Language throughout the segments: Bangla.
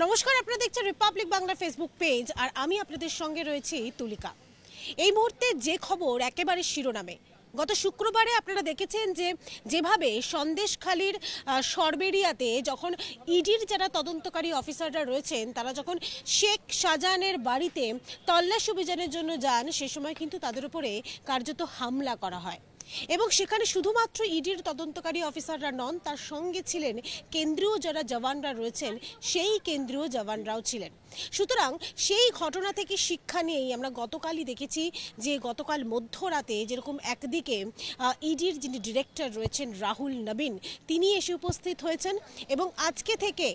নমস্কার, আপনারা দেখছেন রিপাবলিক বাংলা ফেসবুক পেজ আর আমি আপনাদের সঙ্গে রয়েছি তুলিকা। এই মুহূর্তে যে খবর একেবারে শিরোনামে, গত শুক্রবারে আপনারা দেখেছেন যে যেভাবে সন্দেশখালীর সরবেরিয়াতে যখন ইডির যারা তদন্তকারী অফিসাররা রয়েছেন তারা যখন শেখ শাহজাহানের বাড়িতে তল্লাশি অভিযানের জন্য যান, সে সময় কিন্তু তাদের উপরে কার্যত হামলা করা হয় এবং সেখানে শুধুমাত্র ইডির তদন্তকারী অফিসাররা নন, তার সঙ্গে ছিলেন কেন্দ্রীয় যারা জওয়ানরা রয়েছেন, সেই কেন্দ্রীয় জওয়ানরাও ছিলেন। সুতরাং সেই ঘটনা থেকে শিক্ষা নিয়েই আমরা গতকালই দেখেছি যে গতকাল মধ্যরাতে যেরকম একদিকে ইডির যিনি ডিরেক্টর রয়েছেন রাহুল নবীন, তিনি এসে উপস্থিত হয়েছেন এবং আজকে থেকে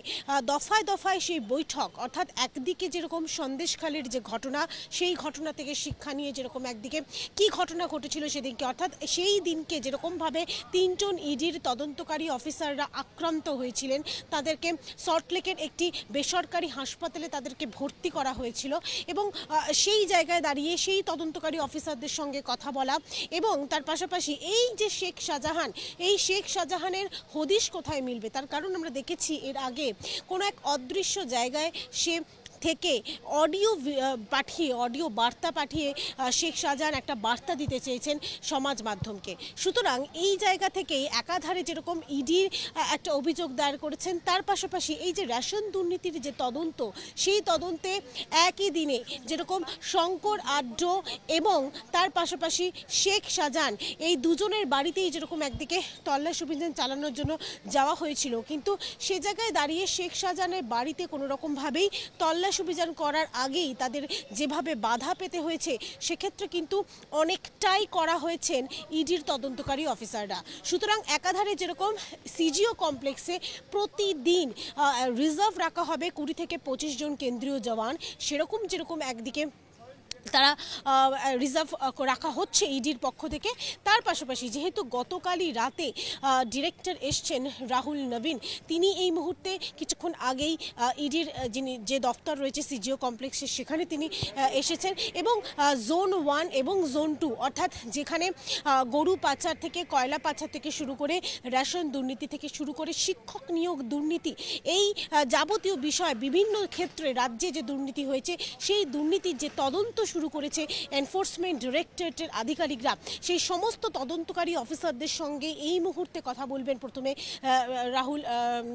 দফায় দফায় সেই বৈঠক, অর্থাৎ একদিকে যেরকম সন্দেশখালীর যে ঘটনা, সেই ঘটনা থেকে শিক্ষা নিয়ে যেরকম একদিকে কি ঘটনা ঘটেছিল সেদিনকে, অর্থাৎ সেই দিনকে যেরকমভাবে 3 জন ইডির তদন্তকারী অফিসাররা আক্রান্ত হয়েছিলেন, তাদেরকে সল্টলেকের একটি বেসরকারি হাসপাতালে তাদেরকে ভর্তি করা হয়েছিল এবং সেই জায়গায় দাঁড়িয়ে সেই তদন্তকারী অফিসারদের সঙ্গে কথা বলা এবং তার পাশাপাশি এই যে শেখ শাহজাহান, এই শেখ শাহজাহানের হদিশ কোথায় মিলবে, তার কারণ আমরা দেখেছি এর আগে কোনো এক অদৃশ্য জায়গায় সে থেকে অডিও বার্তা পাঠিয়ে শেখ শাহজাহান একটা বার্তা দিতে চেয়েছেন সমাজ মাধ্যমকে। সুতরাং এই জায়গা থেকেই একাধারে যেরকম ইডির একটা অভিযোগ দায়ের করেছেন, তার পাশাপাশি এই যে রেশন দুর্নীতির যে তদন্ত, সেই তদন্তে একই দিনে যেরকম শঙ্কর আড্ড এবং তার পাশাপাশি শেখ শাহজাহান, এই দুজনের বাড়িতেই যেরকম একদিকে তল্লাশি অভিযান চালানোর জন্য যাওয়া হয়েছিল, কিন্তু সে জায়গায় দাঁড়িয়ে শেখ শাহজাহানের বাড়িতে কোনো রকমভাবেই তল্লাশি অভিযান করার আগেই তাদের যেভাবে বাধা পেতে হয়েছে, সেক্ষেত্রে কিন্তু অনেকটাই করা হয়েছেন ইডির তদন্তকারী অফিসাররা। সুতরাং একাধারে যেরকম সিজিও কমপ্লেক্সে প্রতিদিন রিজার্ভ রাখা হবে 20 থেকে 25 জন কেন্দ্রীয় জওয়ান, সেরকম যেরকম একদিকে তারা রিজার্ভ রাখা হচ্ছে ইডির পক্ষ থেকে। তার পাশাপাশি যেহেতু গতকালই রাতে ডিরেক্টর এসছেন রাহুল নবীন, তিনি এই মুহূর্তে কিছুক্ষণ আগেই ইডির যে দপ্তর রয়েছে সিজিও কমপ্লেক্সে, সেখানে তিনি এসেছেন এবং জোন 1 এবং জোন 2, অর্থাৎ যেখানে গরু পাচার থেকে কয়লা পাচার থেকে শুরু করে রেশন দুর্নীতি থেকে শুরু করে শিক্ষক নিয়োগ দুর্নীতি, এই যাবতীয় বিষয় বিভিন্ন ক্ষেত্রে রাজ্যে যে দুর্নীতি হয়েছে, সেই দুর্নীতির যে তদন্ত শুরু করেছে এনফোর্সমেন্ট ডিরেক্টরেটের আধিকারিকরা, সেই সমস্ত তদন্তকারী অফিসারদের সঙ্গে এই মুহূর্তে কথা বলবেন। প্রথমে রাহুল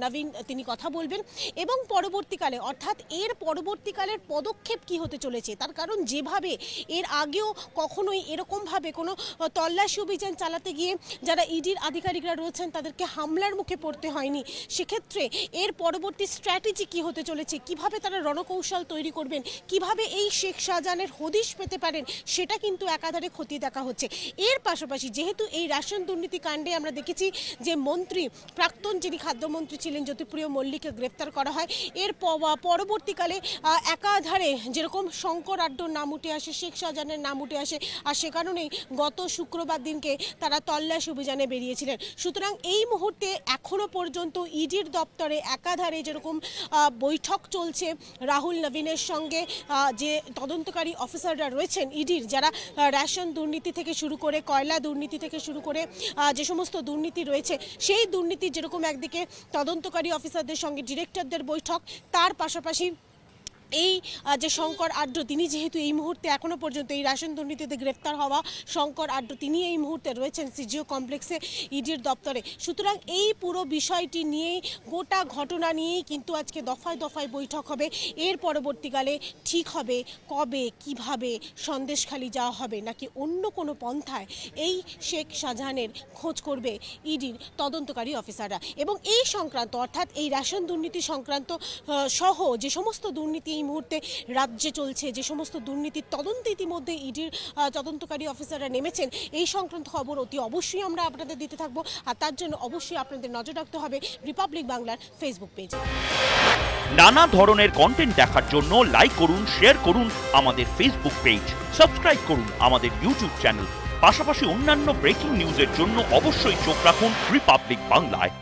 নবীন তিনি কথা বলবেন এবং পরবর্তীকালে, অর্থাৎ এর পরবর্তীকালের পদক্ষেপ কি হতে চলেছে, তার কারণ যেভাবে এর আগেও কখনোই এরকমভাবে কোনো তল্লাশি অভিযান চালাতে গিয়ে যারা ইডির আধিকারিকরা রয়েছেন তাদেরকে হামলার মুখে পড়তে হয়নি, সেক্ষেত্রে এর পরবর্তী স্ট্র্যাটেজি কি হতে চলেছে, কিভাবে তারা রণকৌশল তৈরি করবেন, কিভাবে এই শেখ শাহজাহানের হদিশ পেতে পারেন, সেটা কিন্তু একাধারে খতিয়ে দেখা হচ্ছে। এর পাশাপাশি যেহেতু এই রেশন দুর্নীতি কাণ্ডে আমরা দেখেছি যে মন্ত্রী, প্রাক্তন যিনি খাদ্যমন্ত্রী ছিলেন জ্যোতিপ্রিয় মল্লিককে গ্রেপ্তার করা হয়, এর পরবর্তীকালে একাধারে যেরকম শঙ্কর আড্ডর নাম উঠে আসে, শেখ শাহজাহানের নাম উঠে আসে, আর সে কারণেই গত শুক্রবার দিনকে তারা তল্লাশি অভিযানে বেরিয়েছিলেন। সুতরাং এই মুহূর্তে এখনো পর্যন্ত ইডির দপ্তরে একাধারে যেরকম বৈঠক চলছে রাহুল নবীনের সঙ্গে, যে তদন্তকারী অফিসাররা রয়েছেন ইডির, যারা রেশন দুর্নীতি থেকে শুরু করে কয়লা দুর্নীতি থেকে শুরু করে যে সমস্ত দুর্নীতি রয়েছে, সেই দুর্নীতি যেরকম একদিকে তদন্তকারী অফিসারদের সঙ্গে ডিরেক্টরদের বৈঠক, তার পাশাপাশি এই যে শঙ্কর আড্ড, তিনি যেহেতু এই মুহূর্তে এখনো পর্যন্ত এই রেশন দুর্নীতিতে গ্রেফতার হওয়া শঙ্কর আড্ড, তিনি এই মুহূর্তে রয়েছেন সিজিও কমপ্লেক্সে ইডির দপ্তরে। সুতরাং এই পুরো বিষয়টি নিয়েই, গোটা ঘটনা নিয়েই কিন্তু আজকে দফায় দফায় বৈঠক হবে। এর পরবর্তীকালে ঠিক হবে কবে কিভাবে সন্দেশখালী যাওয়া হবে, নাকি অন্য কোনো পন্থায় এই শেখ শাহজাহানের খোঁজ করবে ইডির তদন্তকারী অফিসাররা। এবং এই সংক্রান্ত, অর্থাৎ এই রেশন দুর্নীতি সংক্রান্ত সহ যে সমস্ত দুর্নীতি এই মুহূর্তে রাজ্যে চলছে, যে সমস্ত দুর্নীতির তদন্ত ইতিমধ্যে ইডির তদন্তকারী অফিসাররা নেমেছেন, এই সংক্রান্ত খবর অতি অবশ্যই আমরা আপনাদের দিতে থাকবো। আর তার জন্য অবশ্যই আপনাদের নজর রাখতে হবে রিপাবলিক বাংলার ফেসবুক পেজে। নানা ধরনের কন্টেন্ট দেখার জন্য লাইক করুন, শেয়ার করুন আমাদের ফেসবুক পেজ, সাবস্ক্রাইব করুন আমাদের ইউটিউব চ্যানেল। পাশাপাশি অন্যান্য ব্রেকিং নিউজের জন্য অবশ্যই চোখ রাখুন রিপাবলিক বাংলায়।